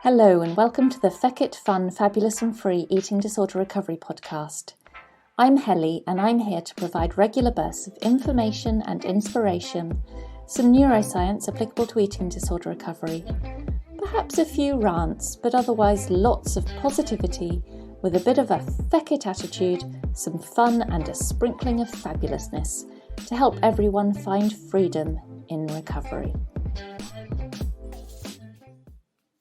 Hello and welcome to the Feck It Fun, Fabulous and Free Eating Disorder Recovery podcast. I'm Helly and I'm here to provide regular bursts of information and inspiration, some neuroscience applicable to eating disorder recovery, perhaps a few rants, but otherwise lots of positivity with a bit of a feck it attitude, some fun and a sprinkling of fabulousness to help everyone find freedom in recovery.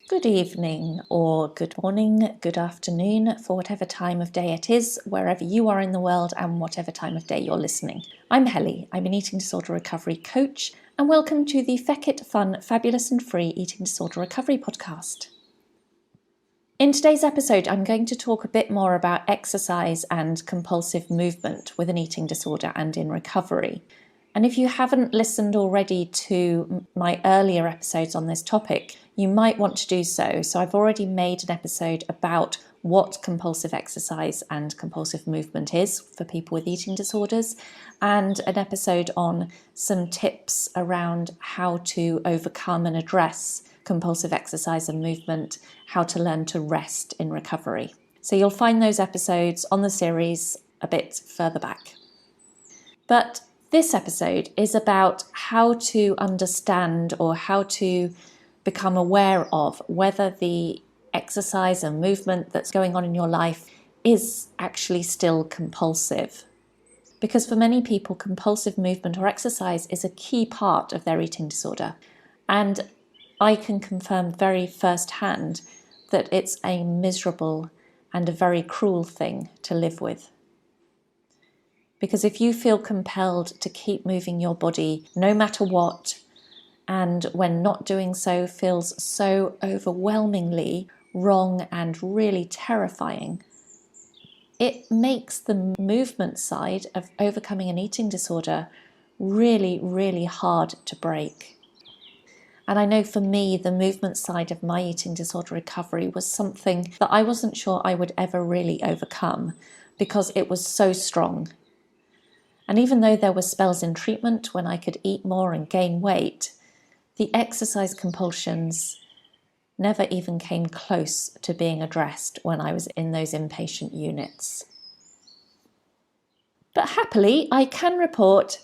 Good evening or good morning, good afternoon, for whatever time of day it is, wherever you are in the world and whatever time of day you're listening. I'm Helly, I'm an eating disorder recovery coach, and welcome to the Feck It Fun, Fabulous and Free Eating Disorder Recovery podcast. In today's episode, I'm going to talk a bit more about exercise and compulsive movement with an eating disorder and in recovery. And if you haven't listened already to my earlier episodes on this topic, you might want to do so. So I've already made an episode about what compulsive exercise and compulsive movement is for people with eating disorders, and an episode on some tips around how to overcome and address compulsive exercise and movement, how to learn to rest in recovery. So you'll find those episodes on the series a bit further back. But this episode is about how to understand or how to become aware of whether the exercise and movement that's going on in your life is actually still compulsive. Because for many people, compulsive movement or exercise is a key part of their eating disorder. And I can confirm very firsthand that it's a miserable and a very cruel thing to live with. Because if you feel compelled to keep moving your body no matter what, and when not doing so feels so overwhelmingly wrong and really terrifying, it makes the movement side of overcoming an eating disorder really, really hard to break. And I know for me, the movement side of my eating disorder recovery was something that I wasn't sure I would ever really overcome because it was so strong. And even though there were spells in treatment when I could eat more and gain weight, the exercise compulsions never even came close to being addressed when I was in those inpatient units. But happily, I can report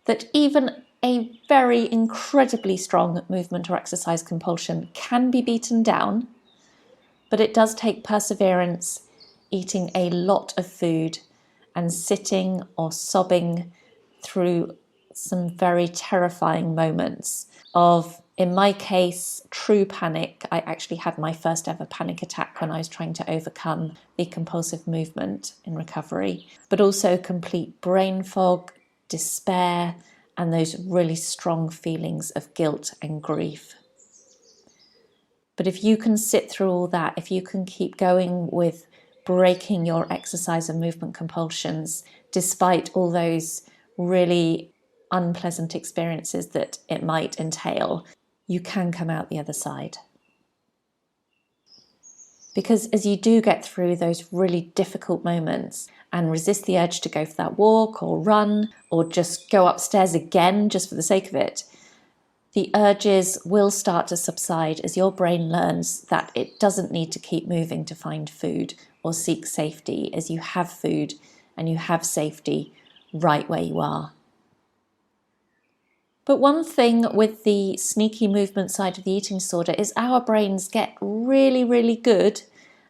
that even a very incredibly strong movement or exercise compulsion can be beaten down, but it does take perseverance, eating a lot of food, and sitting or sobbing through some very terrifying moments of, in my case, true panic. I actually had my first ever panic attack when I was trying to overcome the compulsive movement in recovery, but also complete brain fog, despair, and those really strong feelings of guilt and grief. But if you can sit through all that, if you can keep going with breaking your exercise and movement compulsions, despite all those really unpleasant experiences that it might entail, you can come out the other side. Because as you do get through those really difficult moments and resist the urge to go for that walk or run or just go upstairs again just for the sake of it, the urges will start to subside as your brain learns that it doesn't need to keep moving to find food or seek safety, as you have food and you have safety right where you are. But one thing with the sneaky movement side of the eating disorder is our brains get really, really good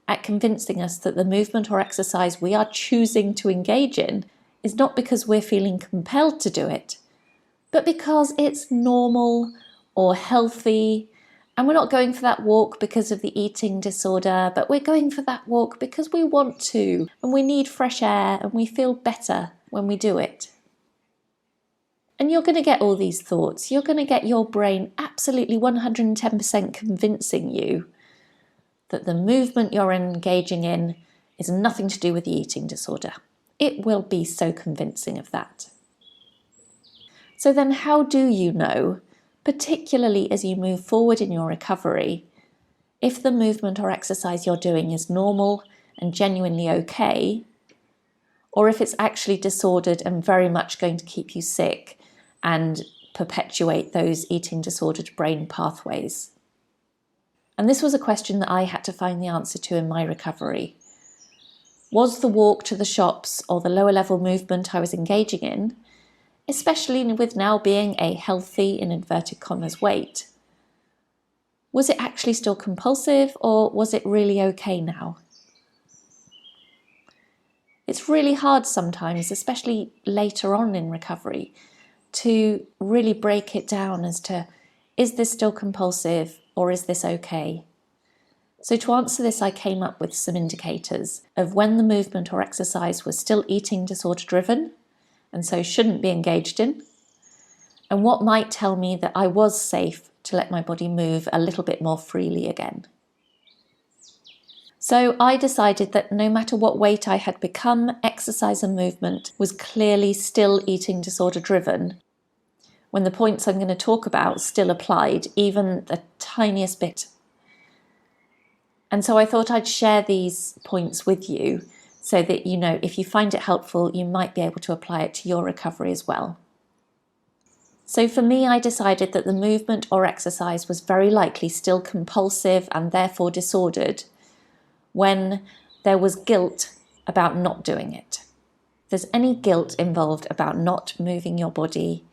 at convincing us that the movement or exercise we are choosing to engage in is not because we're feeling compelled to do it, but because it's normal or healthy. And we're not going for that walk because of the eating disorder, but we're going for that walk because we want to, and we need fresh air, and we feel better when we do it. And you're going to get all these thoughts. You're going to get your brain absolutely 110% convincing you that the movement you're engaging in is nothing to do with the eating disorder. It will be so convincing of that. So then how do you know, particularly as you move forward in your recovery, if the movement or exercise you're doing is normal and genuinely okay, or if it's actually disordered and very much going to keep you sick and perpetuate those eating disordered brain pathways? And this was a question that I had to find the answer to in my recovery. Was the walk to the shops or the lower level movement I was engaging in, especially with now being a healthy, in inverted commas, weight, was it actually still compulsive, or was it really okay now? It's really hard sometimes, especially later on in recovery, to really break it down as to, is this still compulsive or is this okay? So to answer this, I came up with some indicators of when the movement or exercise was still eating disorder driven and so shouldn't be engaged in, and what might tell me that I was safe to let my body move a little bit more freely again. So I decided that no matter what weight I had become, exercise and movement was clearly still eating disorder driven, when the points I'm going to talk about still applied, even the tiniest bit. And so I thought I'd share these points with you so that, you know, if you find it helpful, you might be able to apply it to your recovery as well. So for me, I decided that the movement or exercise was very likely still compulsive and therefore disordered when there was guilt about not doing it. If there's any guilt involved about not moving your body,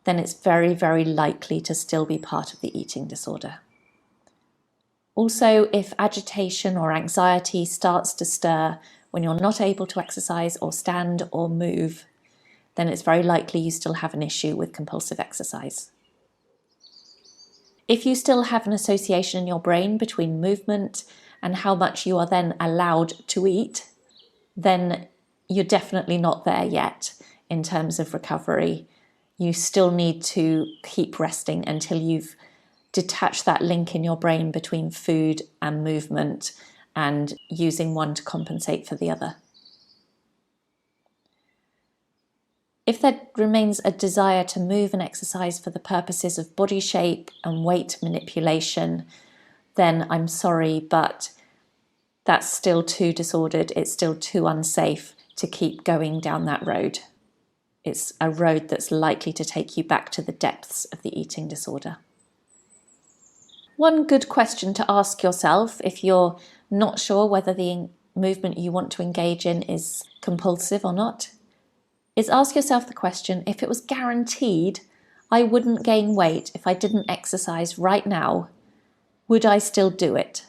then it's very, very likely to still be part of the eating disorder. Also, if agitation or anxiety starts to stir when you're not able to exercise or stand or move, then it's very likely you still have an issue with compulsive exercise. If you still have an association in your brain between movement and how much you are then allowed to eat, then you're definitely not there yet in terms of recovery. You still need to keep resting until you've detached that link in your brain between food and movement and using one to compensate for the other. If there remains a desire to move and exercise for the purposes of body shape and weight manipulation, then I'm sorry, but that's still too disordered. It's still too unsafe to keep going down that road. It's a road that's likely to take you back to the depths of the eating disorder. One good question to ask yourself if you're not sure whether the movement you want to engage in is compulsive or not, is ask yourself the question, if it was guaranteed I wouldn't gain weight if I didn't exercise right now, would I still do it?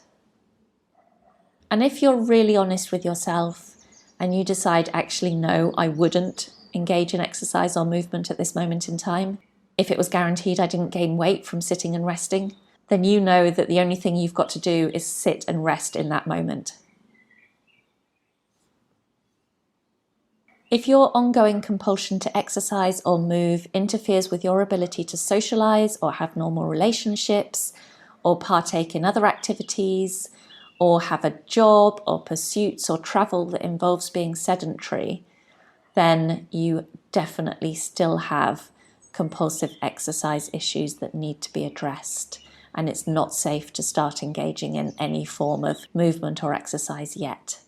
And if you're really honest with yourself and you decide, actually, no, I wouldn't engage in exercise or movement at this moment in time, if it was guaranteed I didn't gain weight from sitting and resting, then you know that the only thing you've got to do is sit and rest in that moment. If your ongoing compulsion to exercise or move interferes with your ability to socialise or have normal relationships or partake in other activities or have a job or pursuits or travel that involves being sedentary, then you definitely still have compulsive exercise issues that need to be addressed, and it's not safe to start engaging in any form of movement or exercise yet.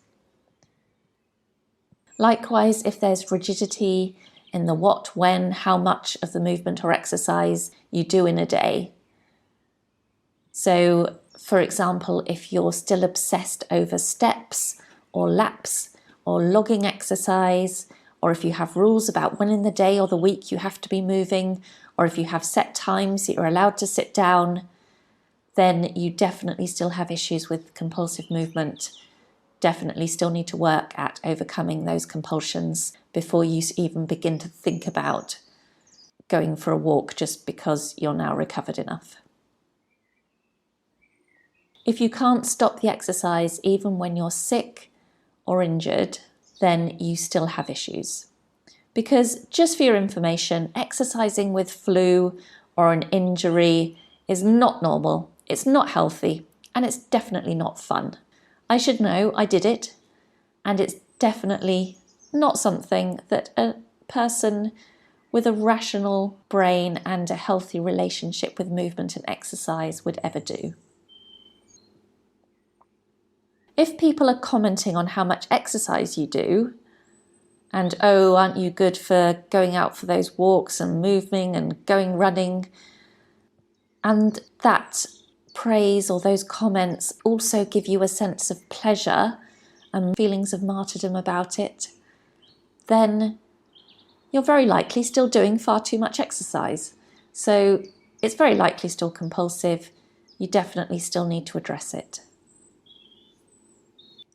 Likewise, if there's rigidity in the what, when, how much of the movement or exercise you do in a day. So, for example, if you're still obsessed over steps or laps or logging exercise, or if you have rules about when in the day or the week you have to be moving, or if you have set times that you're allowed to sit down, then you definitely still have issues with compulsive movement. Definitely still need to work at overcoming those compulsions before you even begin to think about going for a walk just because you're now recovered enough. If you can't stop the exercise even when you're sick or injured, then you still have issues. Because just for your information, exercising with flu or an injury is not normal, it's not healthy, and it's definitely not fun. I should know, I did it, and it's definitely not something that a person with a rational brain and a healthy relationship with movement and exercise would ever do. If people are commenting on how much exercise you do, and oh, aren't you good for going out for those walks and moving and going running, and that praise or those comments also give you a sense of pleasure and feelings of martyrdom about it, then you're very likely still doing far too much exercise. So it's very likely still compulsive. You definitely still need to address it.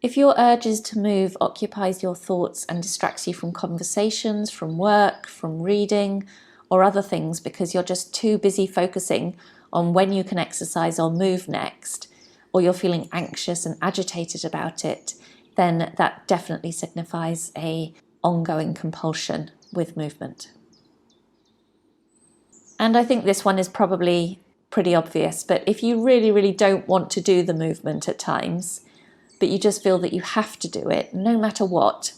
If your urges to move occupies your thoughts and distracts you from conversations, from work, from reading, or other things because you're just too busy focusing on when you can exercise or move next, or you're feeling anxious and agitated about it, then that definitely signifies an ongoing compulsion with movement. And I think this one is probably pretty obvious, but if you really, really don't want to do the movement at times, but you just feel that you have to do it no matter what,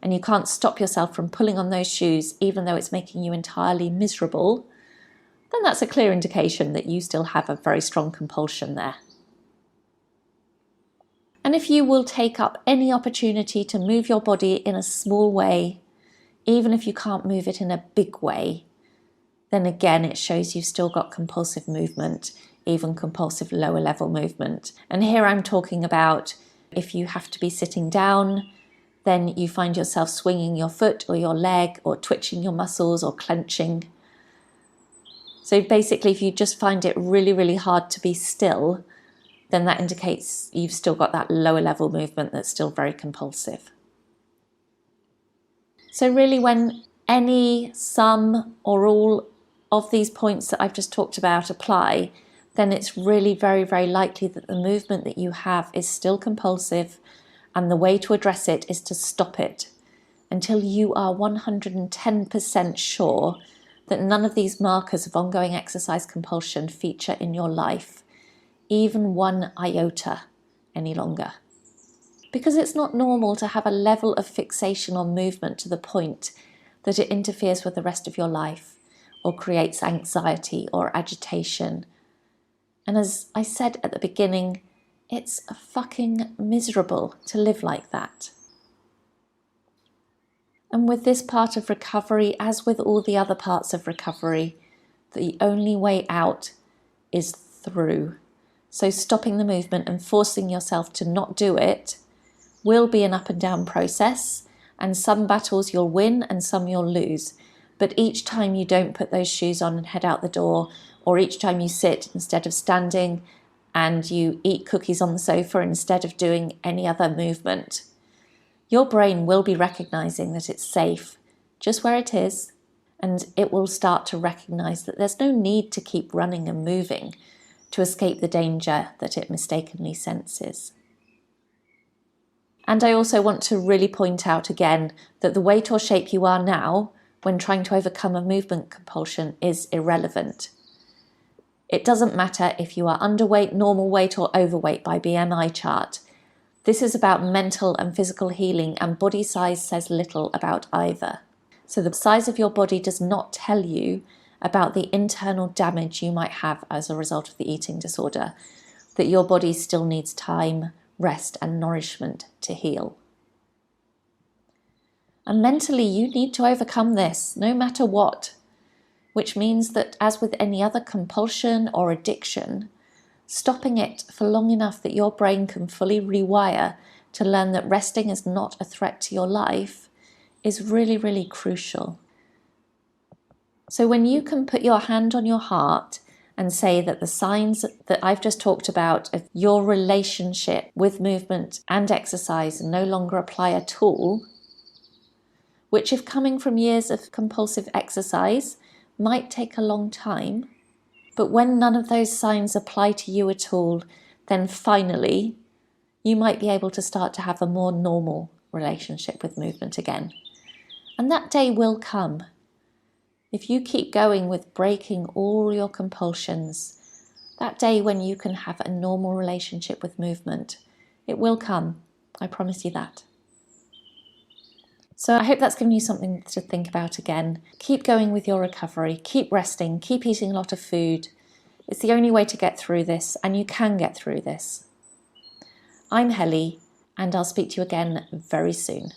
and you can't stop yourself from pulling on those shoes even though it's making you entirely miserable, then that's a clear indication that you still have a very strong compulsion there. And if you will take up any opportunity to move your body in a small way, even if you can't move it in a big way, then again it shows you've still got compulsive movement, even compulsive lower level movement. And here I'm talking about if you have to be sitting down, then you find yourself swinging your foot or your leg or twitching your muscles or clenching. So basically, if you just find it really, really hard to be still, then that indicates you've still got that lower level movement that's still very compulsive. So really, when any, some, or all of these points that I've just talked about apply, then it's really very, very likely that the movement that you have is still compulsive, and the way to address it is to stop it until you are 110% sure that none of these markers of ongoing exercise compulsion feature in your life, even one iota, any longer. Because it's not normal to have a level of fixation on movement to the point that it interferes with the rest of your life or creates anxiety or agitation. And as I said at the beginning, it's fucking miserable to live like that. And with this part of recovery, as with all the other parts of recovery, the only way out is through. So stopping the movement and forcing yourself to not do it will be an up and down process, and some battles you'll win and some you'll lose. But each time you don't put those shoes on and head out the door, or each time you sit instead of standing and you eat cookies on the sofa instead of doing any other movement, your brain will be recognizing that it's safe just where it is, and it will start to recognize that there's no need to keep running and moving to escape the danger that it mistakenly senses. And I also want to really point out again that the weight or shape you are now when trying to overcome a movement compulsion is irrelevant. It doesn't matter if you are underweight, normal weight, or overweight by BMI chart. This is about mental and physical healing, and body size says little about either. So the size of your body does not tell you about the internal damage you might have as a result of the eating disorder, that your body still needs time, rest, and nourishment to heal. And mentally, you need to overcome this, no matter what, which means that, as with any other compulsion or addiction, stopping it for long enough that your brain can fully rewire to learn that resting is not a threat to your life is really, really crucial. So when you can put your hand on your heart and say that the signs that I've just talked about of your relationship with movement and exercise no longer apply at all, which, if coming from years of compulsive exercise, might take a long time, but when none of those signs apply to you at all, then finally you might be able to start to have a more normal relationship with movement again. And that day will come. If you keep going with breaking all your compulsions, that day when you can have a normal relationship with movement, it will come. I promise you that. So I hope that's given you something to think about again. Keep going with your recovery, keep resting, keep eating a lot of food. It's the only way to get through this, and you can get through this. I'm Helly, and I'll speak to you again very soon.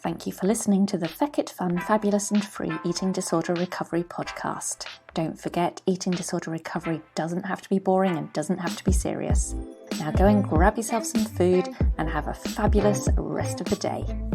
Thank you for listening to the Feck It Fun, Fabulous and Free Eating Disorder Recovery podcast. Don't forget, eating disorder recovery doesn't have to be boring and doesn't have to be serious. Now go and grab yourself some food and have a fabulous rest of the day.